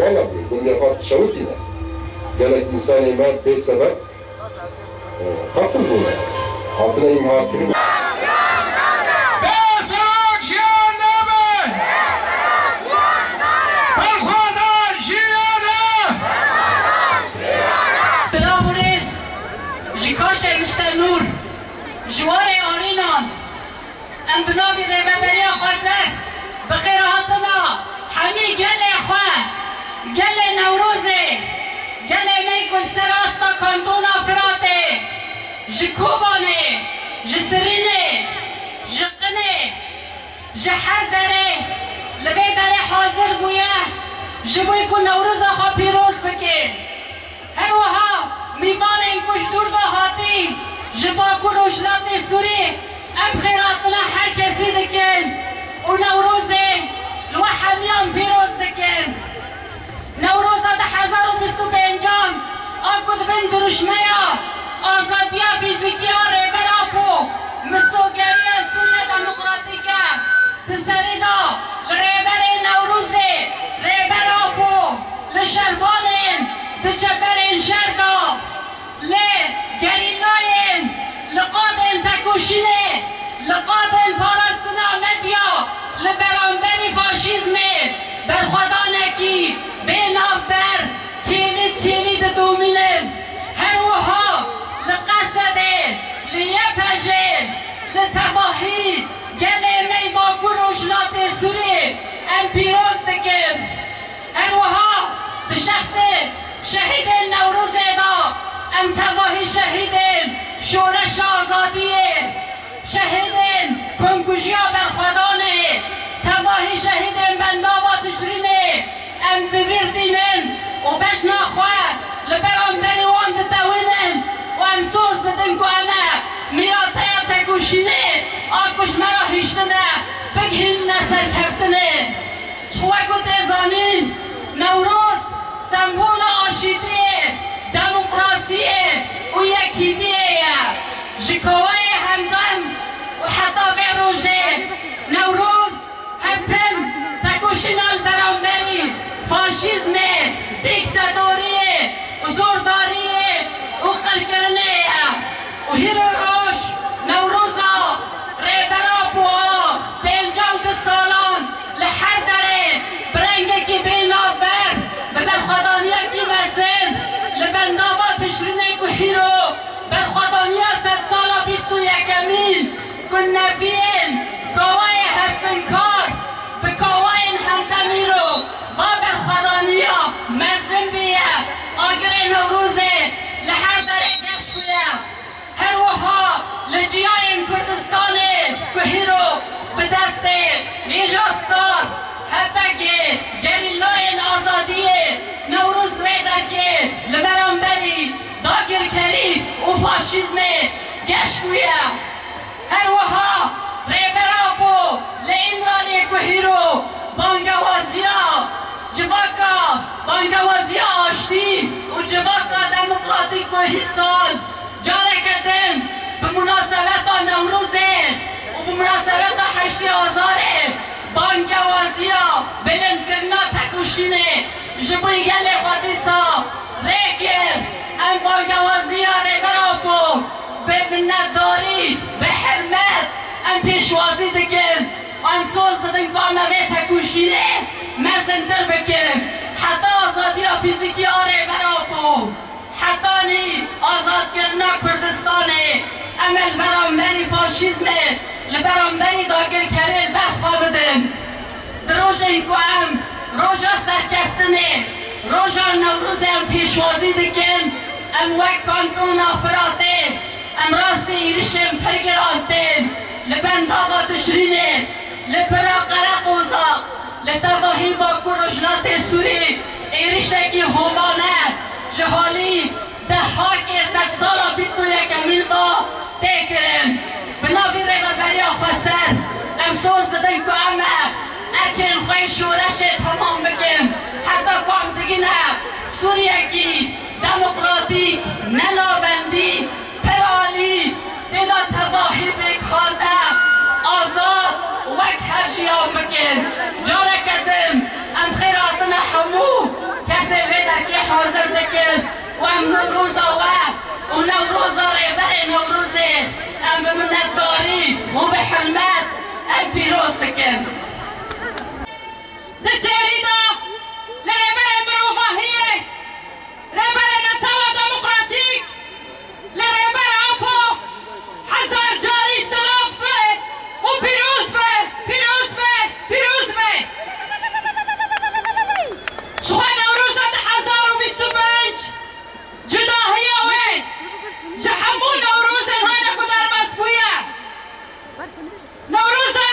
والله الدنيا فات شوكينا قالك إنساني مات بسبب قتل هنا عطنا يمهاكرين جواري آرینان ام بنابی ریببری خواسته بخیر هاتنا همی گل خواه گل نوروزه گل می گل سراستا کانتون آفراته جی کوبانه جی سرینه جی قنه جی هر دره لبه دره حاضر بویه جی بوی که نوروز خواه پیروز بکن هروها میوان این کش دور دا هاتی جباكو روشلات سوري ام خيراتنا هر كسي دكن ونوروزي الواحد يوم بيروز دكن نوروزا ده 1025 اكد بنت رشميا آزاديا فيزيكيا ريبرابو مسوغريا سنة ديمقراطيكا تسريدا لريبري نوروزي ريبرابو لشربانين تجبرين شردا لجريناين لقادم تكوشيني لقادم باراستنا مديا لبرانبري فاشيزمي برخدانكي بين أفبر كيني تدومينين هروها لقصدي ليبهجي لتفاهي قلمي باكو روشلات سوري ام بيروز دكن هروها بشخصي شهيد النوروز دا ام تواهی شهیدین شورش آزادیه شهیدین کنگوشیا برخوادانه تواهی شهیدین بندابا تشرینه ام ببیردینن و بشنا خواه لبرام بری وان تتوینن و ام سوز ددن که انا میراته تکوشینه آکوش مرا هشتنه بگهین نسر کفتنه شوه گو تزانین نوروز سمبول آشیدیه ديمقراطية ويكيدية جكواية همدم وحتى بروجي نوروز همتم تكوشنا البرامبري فاشيزمي ديكتاتورية وزوردارية وقرقرنية وهيرو روش نوروزا ريبرابوا بينجاو دسالان لحردري برنگكي بين نابر ببالخدانية كي مسن لبندابا تشرینه که هیرو برخوادانی 100 سالا 21 کن نبین کاوای هستنکار به کاوای همدمیرو و برخوادانی مزن بیه آگر نوروزه لحر دره گشویه هر وها لجیای کردستانه که هیرو به دست نیجاستار هبگه گریلای آزادیه نوروز بیدگه لبرانبری داگر کری و فاشیزم گشویه هر وها ریبرابو لینرانی که هیرو بانگوازیا جواکا بانگوازیا آشتی و جواکا دموکراتیک و حسان جاره کردن به مناسبت نوروزه و به مناسبت 8 آذاره بانگوازیا بلند کرنا تکوشینه جبوی گل خودیسا ریگر ام بانگوازیا ریبرابو به منتداری به حرمت ام پیشوازی دکن ام سوز دادن که اموه تکوشینه مزندر بکن حتی آزادیا فیزیکی ریبرابو حتی نی آزاد کرنا کردستانه عمل برانبری فاشیزمه لبرانبری داگر کرل برخوا بدن دروش این که ام روژا سرکفتنه روژا نوروز ام پیشوازی دکن ام وک کانتون آفراته ام راست ایرشم پرگرانته لبندابا تشرینه لبرا قرقوزا لتواهی با کروجلات سوری ایرشکی هوانه جهالی ده که 100 سالا 21 با تکرن بناوی ریبربری آخواسر ام سوز دادن که امه اکن خوی شورش تمام بکن حتی کام دگینه سوریه کی دموکراتیک نلاوندی پرالی دیدا تواهی بکخالده آزاد وک هرشیان بکن جاره کردن ام خیراتنا حمو شكل وام نوروزا ونوروزا ريبري نوروزي ام من الداري وبحلمات ام بيروسكن تسيريدا لريبري مروفاهية ريبري نتوى ديمقراطيك لريبري أبو حزار جاري سلاف به وبيروز به بيروز به بيروز به شوان نوروزا تحزار وبيستوبنج جدا هي وين جحمو نوروزا هانا كدار مسبوية نوروزا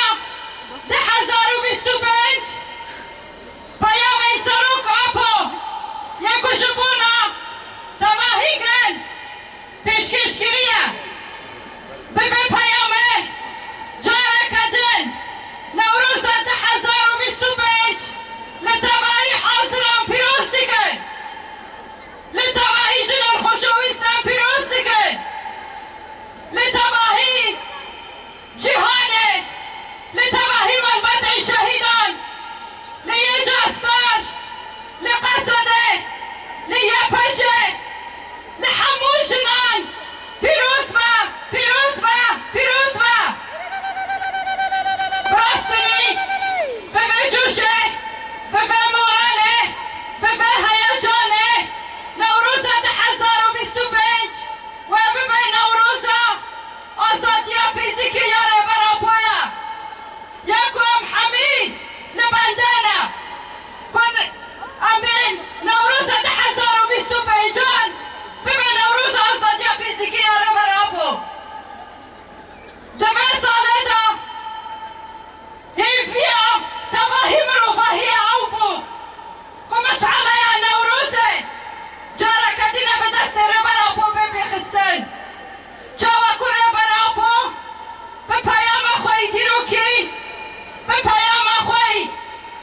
تحزار وبيستوبنج پیام سروک آپو یکو شبونا تواهی گل پیشکشگیریه ببین پیامه جاره کدن نوروز 2025 لتواهی حاضران پیروز دیگن لتواهی جنان خوشویستان پیروز دیگن لتواهی جهانه لتواهی منبت شهیدان ليه جاسر لقصده ليه بشه لحموشنان پیروز با پیروز با پیروز با براستنی به جوشه به مورانه به هیجانه نوروز 2025 و به نوروز آزادی فیزیکی یاره برا پویا یکم حمید لبندانه كن امين نوروز 2025 ببین نوروز آزادی فیزیکی رو برابو دمه ساله دا هیفیا تواهی مروفاهی او بو کمش علیه نوروزه جاره کدینه به دست رو برابو ببیخستن چاوکو رو برابو به پیام خوی دیرو کی به پیام خوی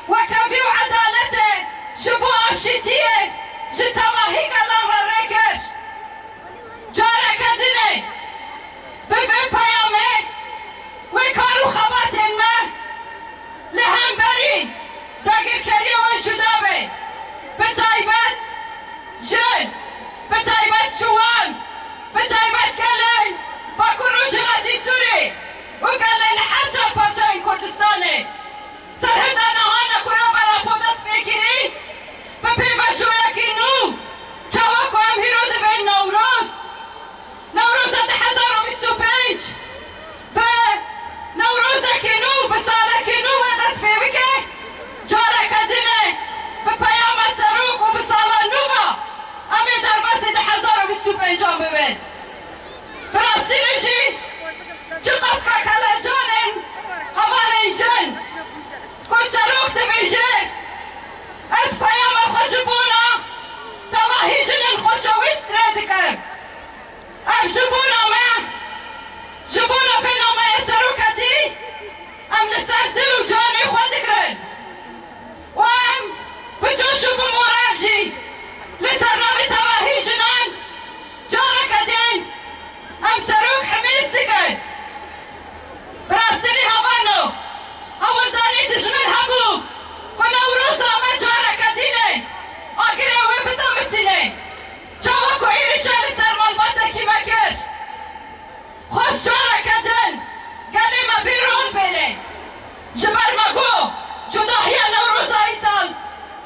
وكافي وعدالته شبو عشتيه شتواهي كلام الرجل جارة كدني بفي بيامي وكارو خباتين ما لهم بري تاقر كري وجدابي بتايبت جن بتايبت شوان بتايبت كلين باكون رجلاتي سوري وقالين حتى الباتين كردستاني سرهدانا هانا كورا برا بودس بگیری به پیوشو یکی نو چاوکو هم هیروز به نوروز 2025 به نوروز کی نو به سال کی نو و دست بگه جاره کدینه به پیام سروک و به سال نووا امی در بسید 2025 ببین براستی نشی چه قصه کلا جانن اوانه جن كنت روح تبيجي اس بيام خشبونا تواهي جنن خوشويت رادكم اجبونا ما جبونا فينا ما يسرو كدي ام نستعدلو جاني خودكرن وام بجوشو بموراجي لسرناوي تواهي جنن جارة كدين ام سروك حميستكن براستني هوانو اول دانی دشمن همو که نوروزا ما جاره کدینه آگره و بدا مسینه چاوا که ایرشان سرمان باتا کی مگر خوش جاره کدن گلی ما بیرون بینه جبر مگو جداهی نوروزا ای سال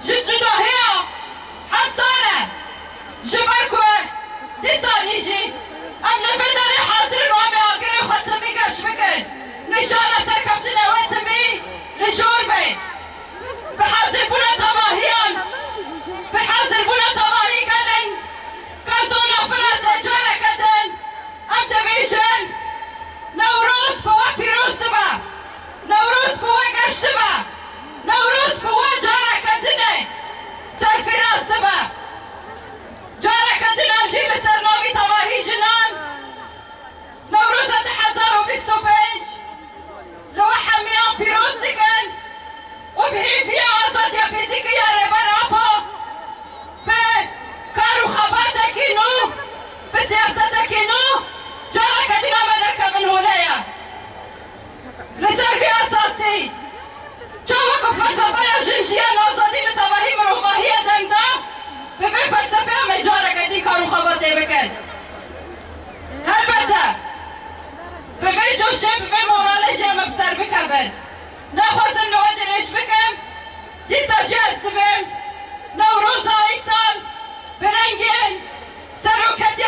جداهی هم ساله جبر که دی سالی جی ام نفداری حاضر نوامی آگره خودت میگش بکن نشانه سرکفتنه ویتمی لشور بین بحاضر بونا تواهیان بحاضر بونا تواهی گلن کندونا فرات جاره کدن ام تبیشن نوروز بوا پیروز دبا نوروز بوا گشت دبا نوروز بوا جاره کدنه سرفی راست دبا جاره کدن امشی لسر ناوی تواهی جنان نوروز 2025 لو حميان بيروز دكن وبهي فيها آزادية فيزيكية ربرابو بكارو خباتك إنو بسياستك إنو جارك دينا مدركة من هنايا لسر في أساسي جاوكو فرصة بايا جنشيان آزادي لتواهي مروفاهية دندا ببه فلسفه همه جارك دی کارو خواباته بکن البته ببه جوشه ببه مورالش همه بسر بکبر نخواستم نوه درش بکم دیساشی هستم نوروز های سال برنگین سروکتی